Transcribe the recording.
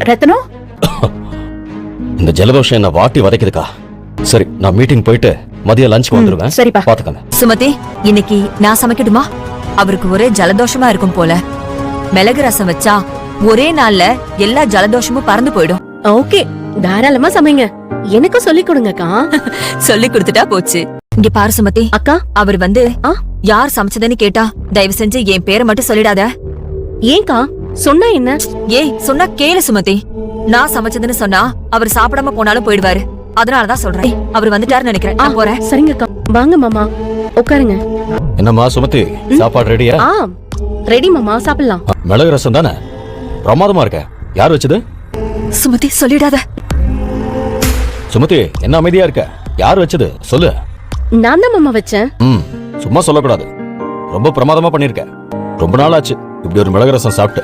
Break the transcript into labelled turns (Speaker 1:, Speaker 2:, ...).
Speaker 1: ரத்னம்,
Speaker 2: இந்த ஜலதோஷம் என்ன வாட்டி வதைக்குதுக்கா. சரி, நான் மீட்டிங் போயிட்டு மதியம் லஞ்சுக்கு வந்துருவேன்.
Speaker 1: சரிப்பா.
Speaker 2: பாத்துக்கங்க.
Speaker 3: சுமதி, இன்னைக்கு நான் சமைக்கட்டுமா? அவருக்கு ஒரே ஜலதோஷமா இருக்கும் போல. மிளகு ரசம் வச்சா ஒரே நாள்ல எல்லா ஜலதோஷமும் பறந்து போயிடும்.
Speaker 4: ஓகே, தாராளமா சமைங்க. எனக்கு சொல்லி கொடுங்கக்கா.
Speaker 3: சொல்லி கொடுத்துட்டா போச்சு. இங்க பாரு சுமதி
Speaker 4: அக்கா,
Speaker 3: அவர் யார் சமைச்சதுன்னு கேட்டா தயவு செஞ்சு என் பேரை மட்டும் சொல்லிடாத.
Speaker 4: ஏன்க்கா? சொன்னா என்ன?
Speaker 3: ஏய், சொன்னா கேளு சுமதி. நான் சமைச்சதுன்னு சொன்னா அவர் சாப்பிடாம போனாலும் போயிடுவாரு. அதனாலதான் சொல்றேன். அவர் வந்துட்டாருன்னு நினைக்கிறேன். நான் போறேன்.
Speaker 4: சரிங்கக்கா, வாங்க மாமா, உட்காருங்க.
Speaker 2: என்னம்மா சுமதி, சாப்பாடு ரெடியா?
Speaker 4: ரெடி மாமா, சாப்பிடலாம்.
Speaker 2: மிளகு ரசம் தானே? பிரமாதமா இருக்க. யார் வச்சது?
Speaker 3: சுமதி, சொல்லிடாத.
Speaker 2: சுமதி, என்ன அமைதியா இருக்க? யார் வச்சது சொல்லு.
Speaker 4: நான் தான் மாமா வச்சேன்.
Speaker 2: சும்மா சொல்லக்கூடாது. ரொம்ப பிரமாதமா பண்ணிருக்க. ரொம்ப நாள் ஆச்சு இப்படி ஒரு மிளகு ரசம் சாப்பிட்டு.